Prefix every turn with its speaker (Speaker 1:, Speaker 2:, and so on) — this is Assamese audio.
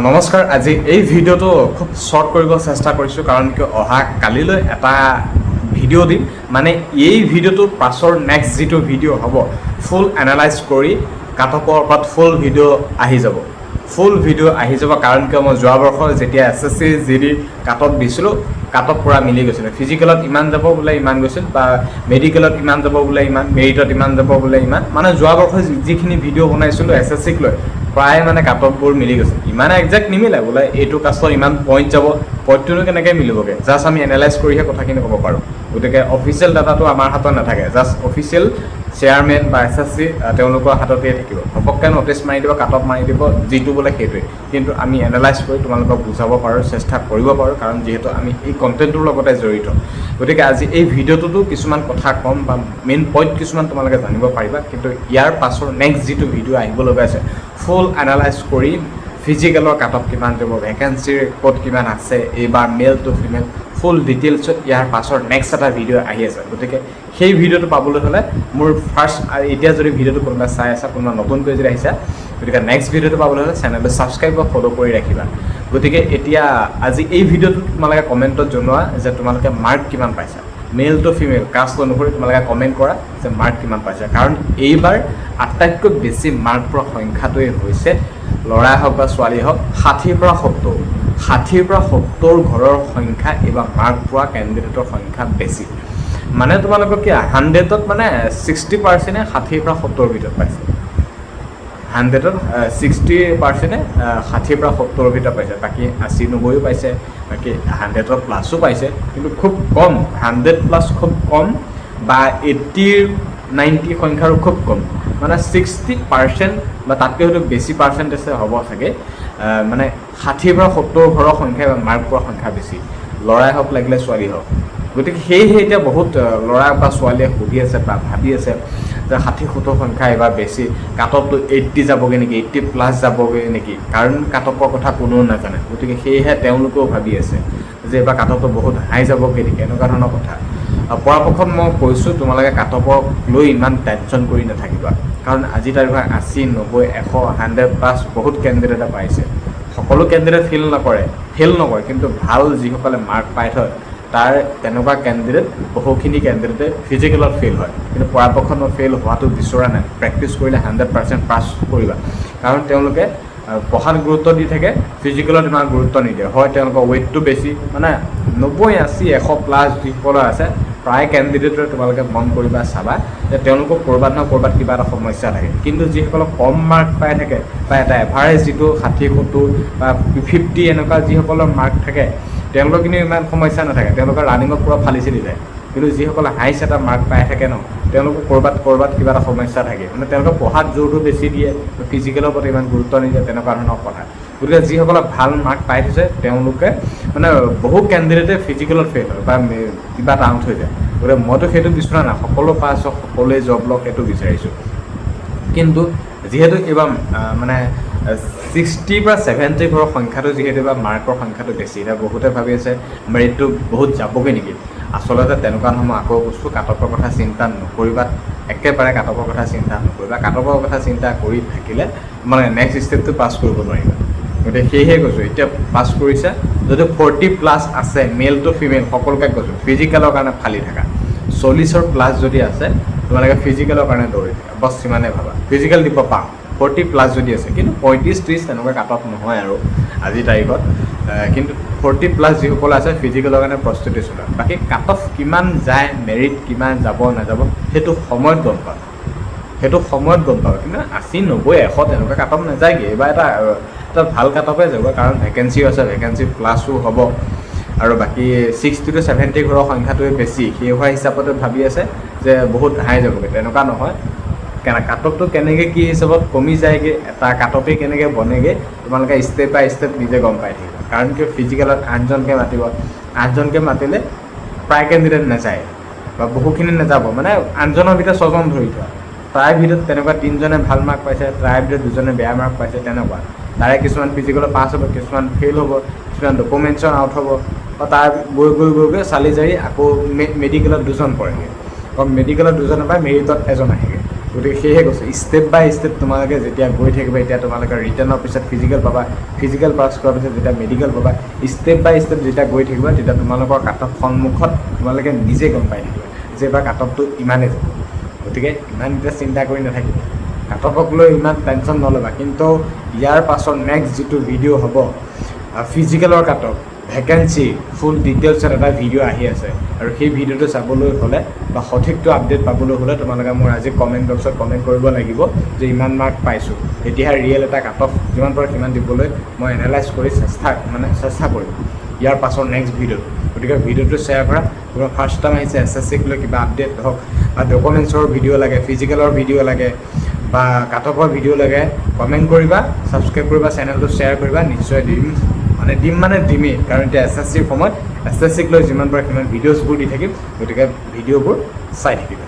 Speaker 1: নমস্কাৰ। আজি এই ভিডিঅ'টো খুব শ্বৰ্ট কৰিব চেষ্টা কৰিছোঁ, কাৰণ কিয় অহা কালিলৈ এটা ভিডিঅ' দিম। মানে এই ভিডিঅ'টোৰ পাছৰ নেক্সট যিটো ভিডিঅ' হ'ব, ফুল এনালাইজ কৰি কাট অফৰ ওপৰত ফুল ভিডিঅ' আহি যাব। কাৰণ কিয় মই যোৱা বৰ্ষৰ যেতিয়া SSC GD কাট অফ দিছিলোঁ, কাট অফ পূৰা মিলি গৈছিলে। ফিজিকেলত ইমান যাব বোলে ইমান গৈছিল, বা মেডিকেলত ইমান যাব বোলে ইমান, মেৰিটত ইমান যাব বোলে ইমান। মানে যোৱা বৰ্ষৰ যিখিনি ভিডিঅ' বনাইছিলোঁ SSCক লৈ, প্ৰায় মানে কাট অফবোৰ মিলি গৈছে। ইমান একজেক্ট নিমিলে বোলে এইটো কাষ্টৰ ইমান পইণ্ট যাব, পইণ্টটোনো কেনেকৈ মিলিবগৈ। জাষ্ট আমি এনালাইজ কৰিহে কথাখিনি ক'ব পাৰোঁ। গতিকে অফিচিয়েল ডাটাটো আমাৰ হাতত নাথাকে, জাষ্ট অফিচিয়েল চেয়াৰমেন বা SSC তেওঁলোকৰ হাততেই থাকিব। ঘপককৈ নটিচ মাৰি দিব, কাট অফ মাৰি দিব, যিটো বোলে সেইটোৱে। কিন্তু আমি এনালাইজ কৰি তোমালোকক বুজাব পাৰোঁ, চেষ্টা কৰিব পাৰোঁ, কাৰণ যিহেতু আমি এই কণ্টেণ্টটোৰ লগতে জড়িত। গতিকে আজি এই ভিডিঅ'টোতো কিছুমান কথা ক'ম, বা মেইন পইণ্ট কিছুমান তোমালোকে জানিব পাৰিবা। কিন্তু ইয়াৰ পাছৰ নেক্সট যিটো ভিডিঅ' আহিব লগা আছে, ফুল এনালাইজ কৰি ফিজিকেলৰ কাট অফ কিমান যাব, ভেকেঞ্চিৰ ক'ত কিমান আছে, এইবাৰ মেল টু ফিমেল, ফুল ডিটেইলছত ইয়াৰ পাছৰ নেক্সট এটা ভিডিঅ' আহি আছে। গতিকে সেই ভিডিঅ'টো পাবলৈ হ'লে মোৰ ফাৰ্ষ্ট, এতিয়া যদি ভিডিঅ'টো কোনোবা চাই আছা, কোনোবা নতুনকৈ যদি আহিছা, গতিকে নেক্সট ভিডিঅ'টো পাবলৈ হ'লে চেনেলটো ছাবস্ক্ৰাইব বা ফ'ল' কৰি ৰাখিবা। গতিকে এতিয়া আজি এই ভিডিঅ'টোত তোমালোকে কমেণ্টত জনোৱা যে তোমালোকে মাৰ্ক কিমান পাইছা। মেল টু ফিমেল কাষ্ট অনুসৰি তোমালোকে কমেণ্ট কৰা যে মাৰ্ক কিমান পাইছা। কাৰণ এইবাৰ আটাইতকৈ বেছি মাৰ্ক পোৱা সংখ্যাটোৱেই হৈছে, ল'ৰাই হওক বা ছোৱালী হওক, 60ৰ পৰা 70 ঘৰৰ সংখ্যা এইবাৰ মাৰ্ক পোৱা কেণ্ডিডেটৰ সংখ্যা বেছি। মানে তোমালোকক কি 100ত মানে 60%ে 60ৰ পৰা 70ৰ ভিতৰত পাইছে। 100ত 60%ে 60ৰ পৰা 70ৰ ভিতৰত পাইছে। বাকী 80-90ও পাইছে, বাকী 100ৰ প্লাছো পাইছে। কিন্তু খুব কম, 100+ খুব কম, বা 80-90 সংখ্যাৰো খুব কম। মানে 60% বা তাতকৈ হয়তো বেছি পাৰ্চেণ্টেজে হ'ব চাগে। মানে 60ৰ পৰা 70 ঘৰৰ সংখ্যা বা মাৰ্ক পোৱাৰ সংখ্যা বেছি, ল'ৰাই হওক লাগিলে ছোৱালী হওক। গতিকে সেয়েহে এতিয়া বহুত ল'ৰা বা ছোৱালীয়ে সুধি আছে বা ভাবি আছে যে 60-70 সংখ্যা এইবাৰ বেছি, কাট অফটো 80 যাবগৈ নেকি, 80+ যাবগৈ নেকি। কাৰণ কাট অফৰ কথা কোনেও নাজানে। গতিকে সেয়েহে তেওঁলোকেও ভাবি আছে যে এইবাৰ কাট অফটো বহুত হাই যাবগৈ নেকি, এনেকুৱা ধৰণৰ কথা। পৰাপক্ষত মই কৈছোঁ, তোমালোকে কাট অফক লৈ ইমান টেনশ্যন কৰি নাথাকিবা। কাৰণ আজি তাৰিখত 80, 90, 100, 100+ বহুত কেণ্ডিডেটে পাইছে। সকলো কেণ্ডিডেট ফেইল নকৰে, কিন্তু ভাল যিসকলে মাৰ্ক পাই থয়, তাৰ তেনেকুৱা কেণ্ডিডেট বহুখিনি কেণ্ডিডেটে ফিজিকেলত ফেইল হয়। কিন্তু পৰাপক্ষত মই ফেইল হোৱাটো বিচৰা নাই। প্ৰেক্টিচ কৰিলে 100% পাছ কৰিবা। কাৰণ তেওঁলোকে পঢ়াত গুৰুত্ব দি থাকে, ফিজিকেলত ইমান গুৰুত্ব নিদিয়ে। হয় তেওঁলোকৰ ৱেইটটো বেছি, মানে 90, 80, 100+ যিসকলৰ আছে, প্ৰায় কেণ্ডিডেটৰ তোমালোকে মন কৰিবা, চাবা যে তেওঁলোকক ক'ৰবাত নহয় ক'ৰবাত কিবা এটা সমস্যা থাকে। কিন্তু যিসকলক কম মাৰ্ক পাই থাকে, বা এটা এভাৰেজ যিটো 60-70 বা 50 এনেকুৱা যিসকলৰ মাৰ্ক থাকে, তেওঁলোকৰ কিন্তু ইমান সমস্যা নাথাকে। তেওঁলোকৰ ৰানিঙত পূৰা ফালি চিলি যায়। কিন্তু যিসকলে হাইষ্ট এটা মাৰ্ক পাই থাকে ন, তেওঁলোকৰ ক'ৰবাত কিবা এটা সমস্যা থাকে। মানে তেওঁলোকে পঢ়াত জোৰটো বেছি দিয়ে, ফিজিকেলৰ প্ৰতি ইমান গুৰুত্ব নিদিয়ে, তেনেকুৱা ধৰণৰ কথা। গতিকে যিসকলে ভাল মাৰ্ক পাই থৈছে, তেওঁলোকে মানে বহু কেণ্ডিডেটে ফিজিকেলত ফেইল হয় বা কিবা এটা আউট হৈ যায়। গতিকে মইতো সেইটো বিচৰা নাই, সকলো পাছ হওক, সকলোৱে জব লওক, সেইটো বিচাৰিছোঁ। কিন্তু যিহেতু এইবাৰ মানে 60 পৰা 70 ঘৰৰ সংখ্যাটো, যিহেতু এইবাৰ মাৰ্কৰ সংখ্যাটো বেছি, এতিয়া বহুতে ভাবি আছে মেৰিটটো বহুত যাবগৈ নেকি। আচলতে তেনেকুৱা নহয়। মই আকৌ কৈছোঁ, কাট অফৰ কথা চিন্তা নকৰিবা, একেবাৰে কাট অফৰ কথা চিন্তা নকৰিবা। কাট অফৰ কথা চিন্তা কৰি থাকিলে মানে নেক্সট ষ্টেপটো পাছ কৰিব নোৱাৰিবা। গতিকে সেয়েহে কৈছোঁ, এতিয়া পাছ কৰিছে যদি 40+ আছে, মেল টু ফিমেল সকলোকে কৈছোঁ, ফিজিকেলৰ কাৰণে ফালি থাকা। 40+ যদি আছে, তোমালোকে ফিজিকেলৰ কাৰণে দৌৰি থাকা, বছ সিমানে ভাবা। ফিজিকেল দিব পাওঁ 40+ যদি আছে, কিন্তু 35-30 তেনেকুৱা কাট অফ নহয় আৰু আজিৰ তাৰিখত। কিন্তু 40+ যিসকল আছে, ফিজিকেলৰ কাৰণে প্ৰস্তুতি চলোৱা। বাকী কাট অফ কিমান যায়, মেৰিট কিমান যাব নাযাব, সেইটো সময়ত গম পাবা। কিন্তু 80, 90, 100 তেনেকুৱা কাট অফ নাযায়গৈ। এইবাৰ এটা ভাল কাট অফে যাব, কাৰণ ভেকেঞ্চিও আছে, ভেকেঞ্চি প্লাছো হ'ব। আৰু বাকী 60 to 70 ঘৰৰ সংখ্যাটোৱে বেছি, সেই হোৱা হিচাপতে ভাবি আছে যে বহুত হাই যাবগৈ। তেনেকুৱা নহয়। কাট অফটো কেনেকৈ কি হিচাপত কমি যায়গৈ, এটা কাট অফেই কেনেকৈ বনেগৈ, তোমালোকে ষ্টেপ বাই ষ্টেপ নিজে গম পাই থাকিবা। কাৰণ কিয় ফিজিকেলত 8জনকৈ মাতিব, 8জনকৈ মাতিলে প্ৰায় কেণ্ডিডেট নাযায়, বা বহুখিনি নাযাব। মানে 8জনৰ ভিতৰত 6জন ধৰি থোৱা, তাৰে ভিতৰত তেনেকুৱা 3জনে ভাল মাৰ্ক পাইছে, তাৰে ভিতৰত 2জনে বেয়া মাৰ্ক পাইছে, তেনেকুৱা। তাৰে কিছুমান ফিজিকেলত পাছ হ'ব, কিছুমান ফেইল হ'ব, কিছুমান ডকুমেণ্টছৰ আউট হ'ব, বা তাৰ গৈ চালি জাৰি আকৌ মেডিকেলত 2জন পৰেগৈ, মেডিকেলত 2জন পায়, মেৰিটত 1জন আহেগৈ। গতিকে সেয়েহে কৈছোঁ ষ্টেপ বাই ষ্টেপ তোমালোকে যেতিয়া গৈ থাকিবা এতিয়া তোমালোকে ৰিটাৰ্ণৰ পিছত ফিজিকেল পাবা, ফিজিকেল পাছ কৰাৰ পিছত যেতিয়া মেডিকেল পাবা, ষ্টেপ বাই ষ্টেপ যেতিয়া গৈ থাকিবা তেতিয়া তোমালোকৰ কাটঅফ সন্মুখত তোমালোকে নিজে গম পাই থাকিবা যে এইবাৰ কাটঅফটো ইমানেই যাব। গতিকে ইমান এতিয়া চিন্তা কৰি নাথাকিবা, কাটঅফক লৈ ইমান টেনশ্যন নল'বা। কিন্তু ইয়াৰ পাছত নেক্সট যিটো ভিডিঅ' হ'ব ফিজিকেলৰ কাটঅফ ভেকেঞ্চি ফুল ডিটেইলছত এটা ভিডিঅ' আহি আছে, আৰু সেই ভিডিঅ'টো চাবলৈ হ'লে বা সঠিকটো আপডেট পাবলৈ হ'লে তোমালোকে মোৰ আজি কমেণ্ট বক্সত কমেণ্ট কৰিব লাগিব যে ইমান মাৰ্ক পাইছোঁ, তেতিয়াহে ৰিয়েল এটা কাটঅফ যিমান পাৰে সিমান দিবলৈ মই এনালাইজ কৰি চেষ্টা কৰিম ইয়াৰ পাছৰ নেক্সট ভিডিঅ'ত। গতিকে ভিডিঅ'টো শ্বেয়াৰ কৰা। তোমাৰ ফাৰ্ষ্ট টাইম আহিছে SSC লৈ কিবা আপডেট হওক বা ডকুমেণ্টছৰ ভিডিঅ' লাগে, ফিজিকেলৰ ভিডিঅ' লাগে বা কাটঅফৰ ভিডিঅ' লাগে, কমেণ্ট কৰিবা, ছাবস্ক্ৰাইব কৰিবা, চেনেলটো শ্বেয়াৰ কৰিবা। নিশ্চয় দিম মানে দিমেই, কাৰণ এতিয়া SSCৰ সময়ত SSC লৈ যিমান পাৰে সিমান ভিডিঅ'ছবোৰ দি থাকিম। গতিকে ভিডিঅ'বোৰ চাই থাকিবা।